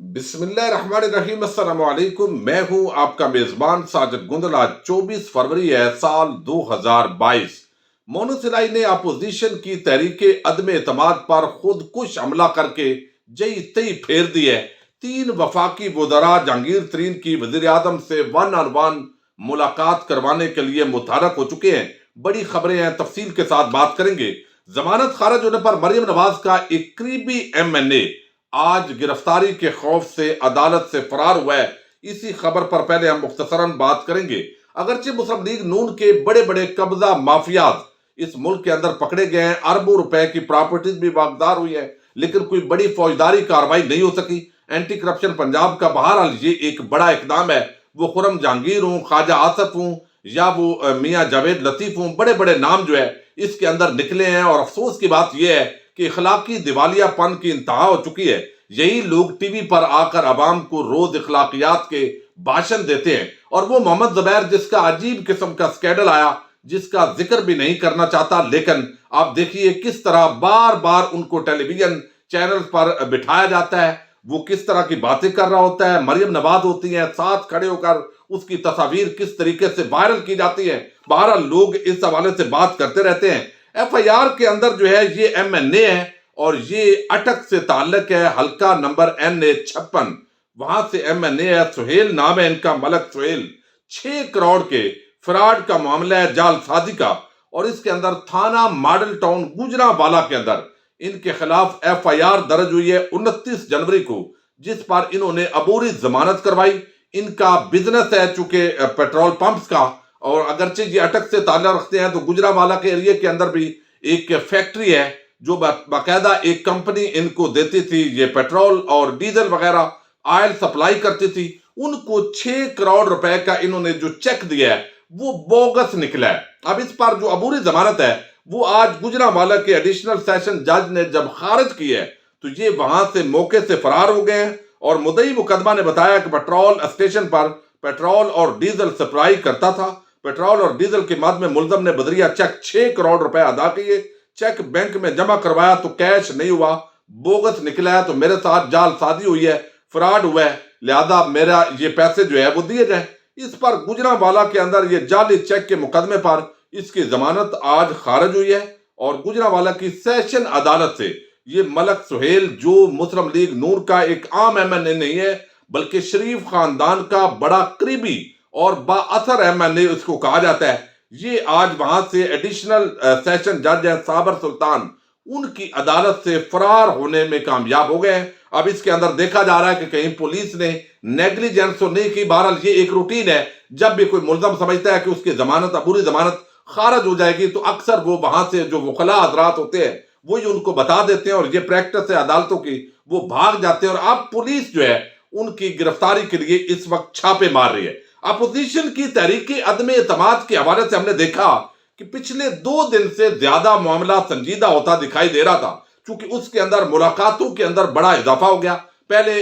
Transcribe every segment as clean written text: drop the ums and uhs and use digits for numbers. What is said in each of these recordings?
بسم اللہ الرحمن الرحیم، السلام علیکم۔ میں ہوں آپ کا میزبان ساجد گندل۔ آج 24 فروری ہے، سال 2022۔ مونوسلائی نے اپوزیشن کی تحریک عدم اعتماد پر خود کش حملہ کر کے جئی تئی پھیر دی ہے۔ 3 وفاقی وزراء جہانگیر ترین کی وزیر اعظم سے 1 on 1 ملاقات کروانے کے لیے متحرک ہو چکے ہیں۔ بڑی خبریں ہیں، تفصیل کے ساتھ بات کریں گے۔ ضمانت خارج ہونے پر مریم نواز کا ایک قریبی MNA آج گرفتاری کے خوف سے عدالت سے فرار ہوا ہے۔ اسی خبر پر پہلے ہم مختصراً بات کریں گے۔ اگرچہ مسلم لیگ نون کے بڑے بڑے قبضہ مافیاز اس ملک کے اندر پکڑے گئے ہیں، اربوں روپے کی پراپرٹیز بھی واگزار ہوئی ہے، لیکن کوئی بڑی فوجداری کارروائی نہیں ہو سکی۔ اینٹی کرپشن پنجاب کا بہرحال یہ ایک بڑا اقدام ہے۔ وہ خرم جہانگیر ہوں، خواجہ آصف ہوں، یا وہ میاں جاوید لطیف ہوں، بڑے بڑے نام جو ہے اس کے اندر نکلے ہیں۔ اور افسوس کی بات یہ ہے کہ اخلاقی دیوالیہ پن کی انتہا ہو چکی ہے۔ یہی لوگ ٹی وی پر آ کر عوام کو روز اخلاقیات کے بھاشن دیتے ہیں، اور وہ محمد زبیر جس کا عجیب قسم کا سکینڈل آیا، جس کا ذکر بھی نہیں کرنا چاہتا، لیکن آپ دیکھیے کس طرح بار بار ان کو ٹیلی ویژن چینل پر بٹھایا جاتا ہے، وہ کس طرح کی باتیں کر رہا ہوتا ہے۔ مریم نواز ہوتی ہیں، ساتھ کھڑے ہو کر اس کی تصاویر کس طریقے سے وائرل کی جاتی ہیں۔ بہرحال لوگ اس حوالے سے بات کرتے رہتے ہیں۔ FIR کے اندر جو ہے یہ MNA ہے، اور یہ اٹک سے تعلق ہے، حلقہ نمبر NA56، وہاں سے MNA ہے۔ سہیل نام ہے ان کا، ملک سہیل۔ 6 کروڑ کے فراڈ کا معاملہ ہے، جعل سازی کا، اور اس کے اندر تھانہ ماڈل ٹاؤن گوجرانوالہ کے اندر ان کے خلاف FIR درج ہوئی ہے 29 جنوری کو، جس پر انہوں نے عبوری ضمانت کروائی۔ ان کا بزنس ہے چونکہ پیٹرول پمپس کا، اور اگرچہ یہ اٹک سے تعلق رکھتے ہیں تو گوجرانوالہ کے ایریے کے اندر بھی ایک فیکٹری ہے جو باقاعدہ ایک کمپنی ان کو دیتی تھی، یہ پیٹرول اور ڈیزل وغیرہ آئل سپلائی کرتی تھی۔ ان کو 6 کروڑ روپے کا انہوں نے جو چیک دیا ہے وہ بوگس نکلا ہے۔ اب اس پر جو عبوری ضمانت ہے وہ آج گوجرانوالہ کے ایڈیشنل سیشن جج نے جب خارج کی ہے تو یہ وہاں سے موقع سے فرار ہو گئے ہیں، اور مدعی مقدمہ نے بتایا کہ پیٹرول اسٹیشن پر پیٹرول اور ڈیزل سپلائی کرتا تھا۔ پیٹرول اور ڈیزل کی مد میں ملزم نے بدریہ چیک 6 کروڑ روپے ادا کیے۔ چیک بینک میں جمع کروایا تو کیش نہیں ہوا، بوگس نکلا ہے، تو میرے ساتھ جعل سازی ہوئی ہے، فراڈ ہوا ہے، لہذا میرا یہ پیسے جو ہے وہ دیے جائیں۔ اس پر گوجرانوالہ کے اندر یہ جعلی چیک کے مقدمے پر اس کی ضمانت آج خارج ہوئی ہے، اور گوجرانوالہ کی سیشن عدالت سے یہ ملک سہیل، جو مسلم لیگ نون کا ایک عام MNA نہیں ہے بلکہ شریف خاندان کا بڑا قریبی اور با اثر MNA اس کو کہا جاتا ہے، یہ آج وہاں سے ایڈیشنل سیشن جج ہیں صابر سلطان، ان کی عدالت سے فرار ہونے میں کامیاب ہو گئے ہیں۔ اب اس کے اندر دیکھا جا رہا ہے کہ کہیں پولیس نے نیگلیجنس تو نہیں کی۔ بہرحال یہ ایک روٹین ہے، جب بھی کوئی ملزم سمجھتا ہے کہ اس کی ضمانت، عبوری ضمانت خارج ہو جائے گی، تو اکثر وہ وہاں سے جو وکلاء حضرات ہوتے ہیں وہی ان کو بتا دیتے ہیں، اور یہ پریکٹس ہے عدالتوں کی، وہ بھاگ جاتے ہیں۔ اور اب پولیس جو ہے ان کی گرفتاری کے لیے اس وقت چھاپے مار رہی ہے۔ اپوزیشن کی تحریک عدم اعتماد کے حوالے سے ہم نے دیکھا کہ پچھلے 2 دن سے زیادہ معاملہ سنجیدہ ہوتا دکھائی دے رہا تھا، چونکہ اس کے اندر ملاقاتوں کے اندر بڑا اضافہ ہو گیا۔ پہلے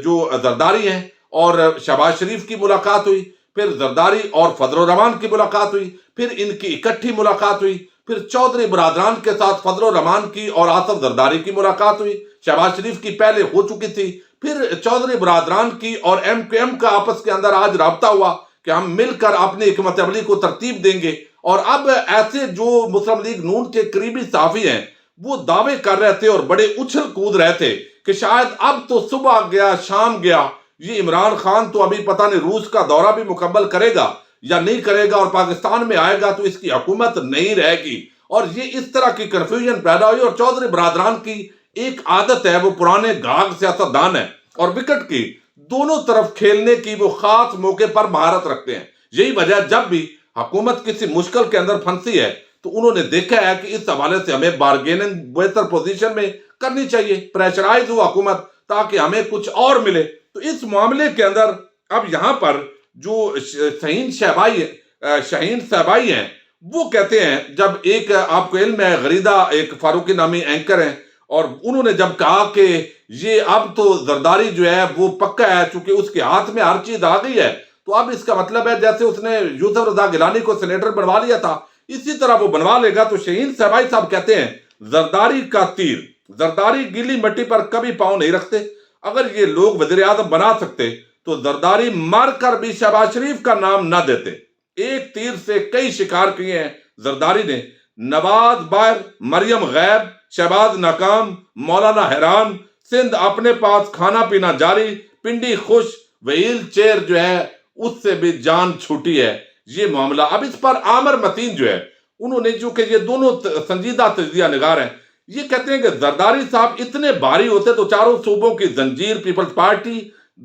جو زرداری ہیں اور شہباز شریف کی ملاقات ہوئی، پھر زرداری اور فضل الرحمان کی ملاقات ہوئی، پھر ان کی اکٹھی ملاقات ہوئی، پھر چودھری برادران کے ساتھ فضل الرحمان کی اور آصف زرداری کی ملاقات ہوئی۔ شہباز شریف کی پہلے ہو چکی تھی، پھر چودھری برادران کی اور MQM کا آپس کے اندر آج رابطہ ہوا کہ ہم مل کر اپنی حکمت عملی کو ترتیب دیں گے۔ اور اب ایسے جو مسلم لیگ نون کے قریبی صحافی ہیں وہ دعوے کر رہے تھے اور بڑے اچھل کود رہے تھے کہ شاید اب تو صبح گیا شام گیا، یہ عمران خان تو ابھی پتہ نہیں روس کا دورہ بھی مکمل کرے گا یا نہیں کرے گا، اور پاکستان میں آئے گا تو اس کی حکومت نہیں رہے گی۔ اور یہ اس طرح کی کنفیوژن پیدا ہوئی، اور چودھری برادران کی ایک عادت ہے، وہ پرانے گھاگ سیاستدان ہیں اور وکٹ کی دونوں طرف کھیلنے کی وہ خاص موقع پر مہارت رکھتے ہیں۔ یہی وجہ جب بھی حکومت کسی مشکل کے اندر پھنسی ہے تو انہوں نے دیکھا ہے کہ اس حوالے سے ہمیں بارگیننگ بہتر پوزیشن میں کرنی چاہیے، پریشرائز ہو حکومت تاکہ ہمیں کچھ اور ملے۔ تو اس معاملے کے اندر اب یہاں پر جو شاہین صاحبائی ہیں وہ کہتے ہیں، جب ایک آپ کو علم ہے غریدہ ایک فاروقی نامی اینکر ہیں، اور انہوں نے جب کہا کہ یہ اب تو زرداری جو ہے وہ پکا ہے، چونکہ اس کے ہاتھ میں ہر چیز آ گئی ہے، تو اب اس کا مطلب ہے جیسے اس نے یوسف رضا گیلانی کو سینیٹر بنوا لیا تھا اسی طرح وہ بنوا لے گا۔ تو شاہین صاحبائی صاحب کہتے ہیں زرداری کا تیر، زرداری گیلی مٹی پر کبھی پاؤں نہیں رکھتے۔ اگر یہ لوگ وزیر اعظم بنا سکتے تو زرداری مر کر بھی شہباز شریف کا نام نہ دیتے۔ ایک تیر سے کئی شکار کیے ہیں زرداری نے۔ نواز باہر، مریم غیب، شہباز ناکام، مولانا حیران، سندھ اپنے پاس کھانا پینا جاری، پنڈی خوش، وہیل چیئر جو ہے اس سے بھی جان چھوٹی ہے یہ معاملہ۔ اب اس پر عامر متین جو ہے انہوں نے، جو کہ یہ دونوں سنجیدہ تجزیہ نگار ہیں، یہ کہتے ہیں کہ زرداری صاحب اتنے بھاری ہوتے تو چاروں صوبوں کی زنجیر پیپلز پارٹی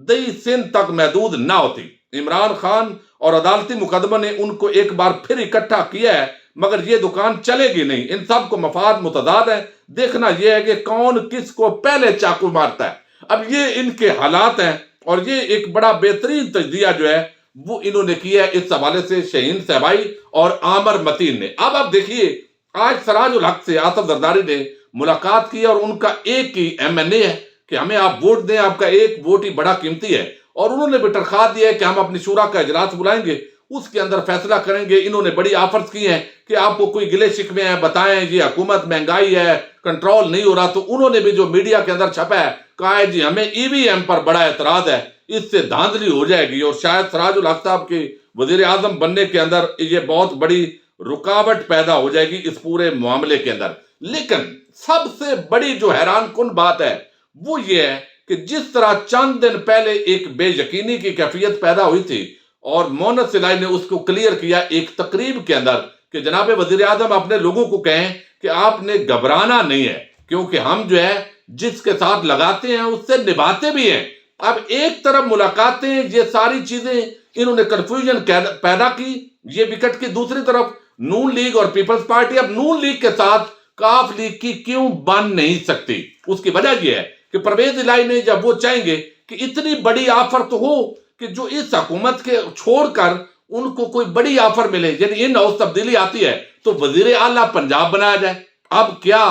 دئی سندھ تک محدود نہ ہوتی۔ عمران خان اور عدالتی مقدمہ نے ان کو ایک بار پھر اکٹھا کیا ہے، مگر یہ دکان چلے گی نہیں۔ ان سب کو مفاد متضاد ہے، دیکھنا یہ ہے کہ کون کس کو پہلے چاقو مارتا ہے۔ اب یہ ان کے حالات ہیں، اور یہ ایک بڑا بہترین تجزیہ جو ہے وہ انہوں نے کیا ہے اس حوالے سے شہین صاحبائی اور عامر متین نے۔ اب دیکھیے، آج سراج الحق سے آصف زرداری نے ملاقات کی، اور ان کا ایک ہی M&A ہے کہ ہمیں آپ ووٹ دیں، آپ کا ایک ووٹ ہی بڑا قیمتی ہے، اور انہوں نے بھی ترخواست دی ہے کہ ہم اپنی شورا کا اجلاس بلائیں گے، اس کے اندر فیصلہ کریں گے۔ انہوں نے بڑی آفرز کی ہیں کہ آپ کو کوئی گلے شکوے ہیں بتائیں، یہ حکومت مہنگائی ہے، کنٹرول نہیں ہو رہا، تو انہوں نے بھی جو میڈیا کے اندر چھپا ہے کہا ہے جی ہمیں EVM پر بڑا اعتراض ہے، اس سے دھاندلی ہو جائے گی، اور شاید سراج الحق صاحب کے وزیر اعظم بننے کے اندر یہ بہت بڑی رکاوٹ پیدا ہو جائے گی اس پورے معاملے کے اندر۔ لیکن سب سے بڑی جو حیران کن بات ہے وہ یہ ہے کہ جس طرح چند دن پہلے ایک بے یقینی کی کیفیت پیدا ہوئی تھی، اور مونس الہی نے اس کو کلیئر کیا ایک تقریب کے اندر کہ جناب وزیر اعظم اپنے لوگوں کو کہیں کہ آپ نے گھبرانا نہیں ہے، کیونکہ ہم جو ہے جس کے ساتھ لگاتے ہیں اس سے نبھاتے بھی ہیں۔ اب ایک طرف ملاقاتیں، یہ ساری چیزیں انہوں نے کنفیوژن پیدا کی، یہ وکٹ کی۔ دوسری طرف نون لیگ اور پیپلز پارٹی اب نون لیگ کے ساتھ کاف لیگ کی کیوں بن نہیں سکتی؟ اس کی وجہ یہ ہے کہ پرویز الہی نے، جب وہ چاہیں گے کہ اتنی بڑی آفر تو ہو کہ جو اس حکومت کے چھوڑ کر ان کو کوئی بڑی آفر ملے، یعنی ان ہاؤس تبدیلی آتی ہے تو وزیر اعلیٰ پنجاب بنایا جائے۔ اب کیا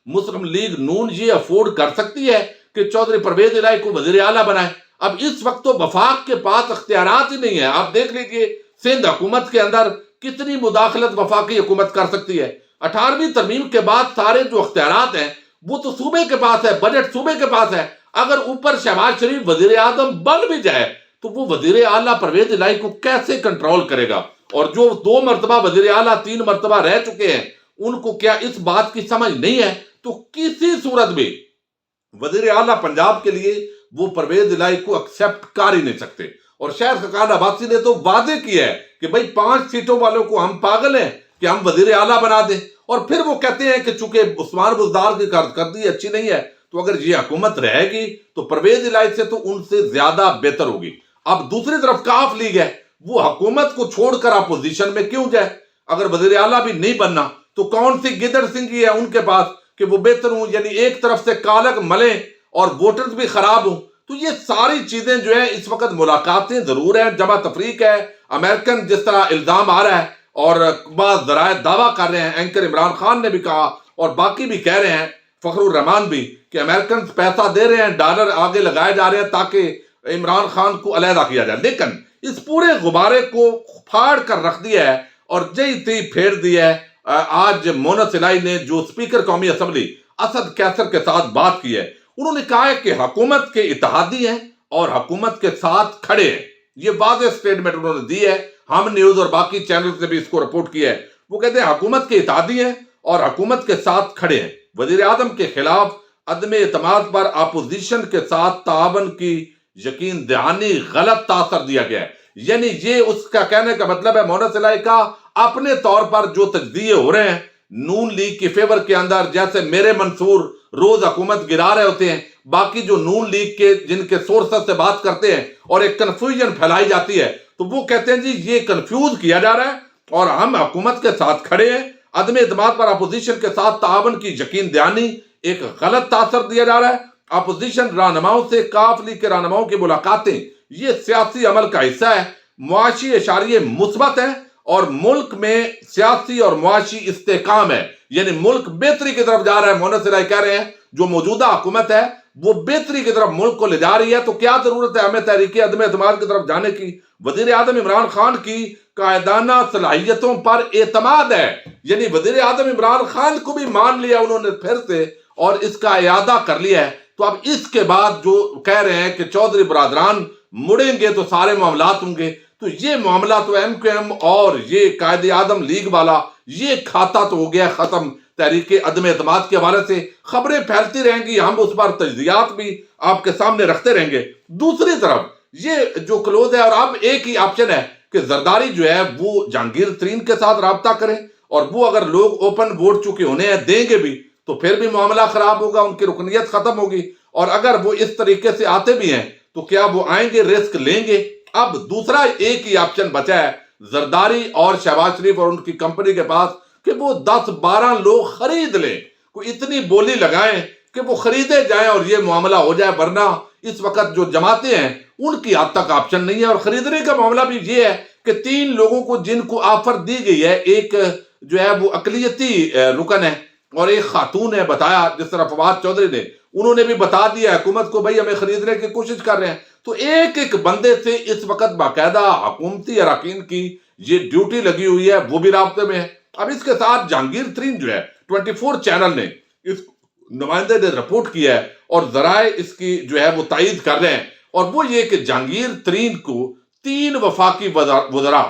مسلم لیگ نون یہ افورڈ کر سکتی ہے کہ چودھری پرویز الہی کو وزیر اعلیٰ بنائے؟ اب اس وقت تو وفاق کے پاس اختیارات ہی نہیں ہے۔ آپ دیکھ لیجئے سندھ حکومت کے اندر کتنی مداخلت وفاقی حکومت کر سکتی ہے۔ 18ویں ترمیم کے بعد سارے جو اختیارات ہیں وہ تو صوبے کے پاس ہے، بجٹ صوبے کے پاس ہے۔ اگر اوپر شہباز شریف وزیر اعظم بن بھی جائے تو وہ وزیر اعلیٰ پرویز الہی کو کیسے کنٹرول کرے گا؟ اور جو 2 مرتبہ وزیر اعلیٰ 3 مرتبہ رہ چکے ہیں، ان کو کیا اس بات کی سمجھ نہیں ہے؟ تو کسی صورت میں وزیر اعلیٰ پنجاب کے لیے وہ پرویز الہی کو ایکسپٹ کر ہی نہیں سکتے۔ اور شہر خاقان عباسی نے تو واضح کیا ہے کہ بھئی 5 سیٹوں والوں کو ہم پاگل ہیں کہ ہم وزیر اعلیٰ بنا دیں، اور پھر وہ کہتے ہیں کہ چونکہ عثمان بزدار کی کارکردگی اچھی نہیں ہے تو اگر یہ حکومت رہے گی تو پرویز الہی سے تو ان سے زیادہ بہتر ہوگی۔ اب دوسری طرف کاف لیگ ہے، وہ حکومت کو چھوڑ کر اپوزیشن میں کیوں جائے؟ اگر وزیر اعلیٰ بھی نہیں بننا تو کون سی گدڑ سنگھی ہے ان کے پاس کہ وہ بہتر ہوں؟ یعنی ایک طرف سے کالک ملیں اور ووٹرز بھی خراب ہوں۔ تو یہ ساری چیزیں جو ہیں اس وقت ملاقاتیں ضرور ہیں، جمع تفریق ہے، امریکن جس طرح الزام آ رہا ہے اور بعض ذرائع دعویٰ کر رہے ہیں، اینکر عمران خان نے بھی کہا اور باقی بھی کہہ رہے ہیں، فخر الرحمان بھی، کہ امریکن پیسہ دے رہے ہیں، ڈالر آگے لگائے جا رہے ہیں تاکہ عمران خان کو علیحدہ کیا جائے۔ لیکن اس پورے غبارے کو پھاڑ کر رکھ دیا ہے اور جئی تی پھیر دیا ہے آج مونس الہی نے، جو اسپیکر قومی اسمبلی اسد کیسر کے ساتھ بات کی ہے۔ انہوں نے کہا ہے کہ حکومت کے اتحادی ہیں اور حکومت کے ساتھ کھڑے ہیں۔ یہ واضح سٹیٹمنٹ انہوں نے دی ہے، ہم نیوز اور باقی چینلز نے بھی اس کو رپورٹ کیا ہے۔ وہ کہتے ہیں حکومت کے اتحادی ہیں اور حکومت کے ساتھ کھڑے ہیں۔ وزیر اعظم کے خلاف عدم اعتماد پر اپوزیشن کے ساتھ تعاون کی یقین دہانی غلط تاثر دیا گیا ہے۔ یعنی یہ اس کا کہنے کا مطلب ہے مونس الہی کا اپنے طور پر جو تجزیے ہو رہے ہیں نون لیگ کی فیور کے اندر، جیسے میرے منصور روز حکومت گرا رہے ہوتے ہیں، باقی جو نون لیگ کے جن کے سورسز سے بات کرتے ہیں، اور ایک کنفیوژن پھیلائی جاتی ہے، تو وہ کہتے ہیں جی یہ کنفیوز کیا جا رہا ہے اور ہم حکومت کے ساتھ کھڑے ہیں۔ عدم اعتماد پر اپوزیشن کے ساتھ تعاون کی یقین دہانی ایک غلط تاثر دیا جا رہا ہے۔ اپوزیشن رہنماؤں سے کاف لیگ کے رہنماؤں کی ملاقاتیں یہ سیاسی عمل کا حصہ ہے، معاشی اشاریے مثبت ہیں اور ملک میں سیاسی اور معاشی استحکام ہے، یعنی ملک بہتری کی طرف جا رہا ہے۔ مونس الہی کہہ رہے ہیں جو موجودہ حکومت ہے وہ بہتری کی طرف ملک کو لے جا رہی ہے، تو کیا ضرورت ہے ہمیں تحریک عدم اعتماد کی طرف جانے کی؟ وزیر اعظم عمران خان کی قائدانہ صلاحیتوں پر اعتماد ہے، یعنی وزیر اعظم عمران خان کو بھی مان لیا انہوں نے پھر سے اور اس کا اعادہ کر لیا ہے۔ تو تو اب اس کے بعد جو کہہ رہے ہیں کہ چودھری برادران مڑیں گے تو سارے معاملات ہوں گے، تو یہ معاملہ تو ایم کیو ایم اور یہ قائد اعظم لیگ والا یہ کھاتا تو ہو گیا ختم۔ تحریک عدم اعتماد کے حوالے سے خبریں پھیلتی رہیں گی، ہم اس پر تجزیات بھی آپ کے سامنے رکھتے رہیں گے۔ دوسری طرف یہ جو کلوز ہے، اور اب ایک ہی آپشن ہے کہ زرداری جو ہے وہ جہانگیر ترین کے ساتھ رابطہ کریں، اور وہ اگر لوگ اوپن ووٹ چکے ہونے ہیں دیں گے بھی تو پھر بھی معاملہ خراب ہوگا، ان کی رکنیت ختم ہوگی، اور اگر وہ اس طریقے سے آتے بھی ہیں تو کیا وہ آئیں گے، رسک لیں گے؟ اب دوسرا ایک ہی آپشن بچا ہے زرداری اور شہباز شریف اور ان کی کمپنی کے پاس کہ وہ 10-12 لوگ خرید لیں، کوئی اتنی بولی لگائیں کہ وہ خریدے جائیں اور یہ معاملہ ہو جائے، ورنہ اس وقت جو جماعتیں ہیں ان کی حد تک آپشن نہیں ہے۔ اور خریدنے کا معاملہ بھی یہ ہے کہ 3 لوگوں کو جن کو آفر دی گئی ہے، ایک جو ہے وہ اقلیتی رکن ہے اور ایک خاتون ہے، بتایا جس طرح فواد چودھری نے، انہوں نے بھی بتا دیا حکومت کو بھائی ہمیں خریدنے کی کوشش کر رہے ہیں۔ تو ایک ایک بندے سے اس وقت باقاعدہ حکومتی اراکین کی یہ ڈیوٹی لگی ہوئی ہے، وہ بھی رابطے میں ہے۔ اب اس کے ساتھ جہانگیر ترین جو ہے 24 چینل نے اس نمائندے نے رپورٹ کیا ہے اور ذرائع اس کی جو ہے وہ تائید کر رہے ہیں، اور وہ یہ کہ جہانگیر ترین کو 3 وفاقی وزراء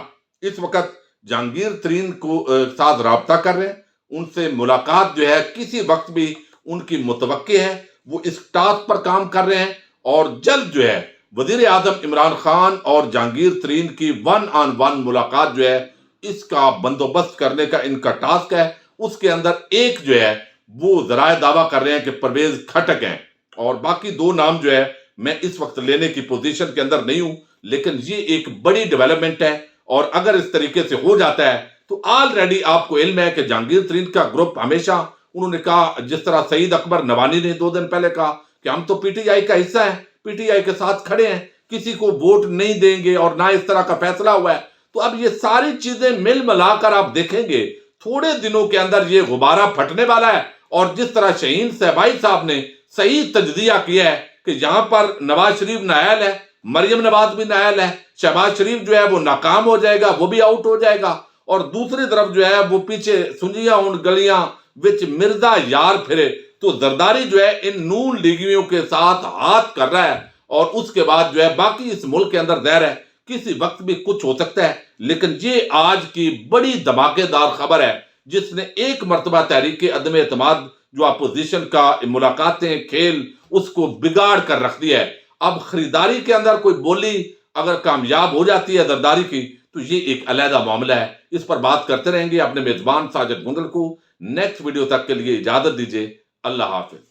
اس وقت جہانگیر ترین کو ساتھ رابطہ کر رہے ہیں، ان سے ملاقات جو ہے کسی وقت بھی ان کی متوقع ہے، وہ اس ٹاسک پر کام کر رہے ہیں، اور جلد جو ہے وزیر اعظم عمران خان اور جہانگیر ترین کی 1 on 1 ملاقات جو ہے اس کا بندوبست کرنے کا ان کا ٹاسک ہے۔ اس کے اندر ایک جو ہے وہ ذرائع دعویٰ کر رہے ہیں کہ پرویز کھٹک ہیں، اور باقی 2 نام جو ہے میں اس وقت لینے کی پوزیشن کے اندر نہیں ہوں، لیکن یہ ایک بڑی ڈیولپمنٹ ہے، اور اگر اس طریقے سے ہو جاتا ہے تو آلریڈی آپ کو علم ہے کہ جہانگیر ترین کا گروپ ہمیشہ انہوں نے کہا، جس طرح سعید اکبر نوانی نے 2 دن پہلے کہا کہ ہم تو پی ٹی آئی کا حصہ ہیں، پی ٹی آئی کے ساتھ کھڑے ہیں، کسی کو ووٹ نہیں دیں گے، اور نہ اس طرح کا فیصلہ ہوا ہے۔ تو اب یہ ساری چیزیں مل ملا کر آپ دیکھیں گے تھوڑے دنوں کے اندر یہ غبارہ پھٹنے والا ہے، اور جس طرح شہین صہبائی صاحب نے صحیح تجزیہ کیا ہے کہ یہاں پر نواز شریف نااہل ہے، مریم نواز بھی نااہل ہے، شہباز شریف جو ہے وہ ناکام ہو جائے گا، وہ بھی آؤٹ ہو جائے گا، اور دوسری طرف جو ہے وہ پیچھے سنجیاں ان گلیاں وچ مرزا یار پھرے، تو زرداری جو ہے ان نون لیگیوں کے ساتھ ہاتھ کر رہا ہے، اور اس کے بعد جو ہے باقی اس ملک کے اندر ظاہر ہے کسی وقت بھی کچھ ہو سکتا ہے، لیکن یہ آج کی بڑی دھماکے دار خبر ہے جس نے ایک مرتبہ تحریک عدم اعتماد جو اپوزیشن کا ملاقاتیں کھیل اس کو بگاڑ کر رکھ دیا ہے۔ اب خریداری کے اندر کوئی بولی اگر کامیاب ہو جاتی ہے زرداری کی تو یہ ایک علیحدہ معاملہ ہے، اس پر بات کرتے رہیں گے۔ اپنے میزبان ساجد گندل کو نیکسٹ ویڈیو تک کے لیے اجازت دیجیے، اللہ حافظ۔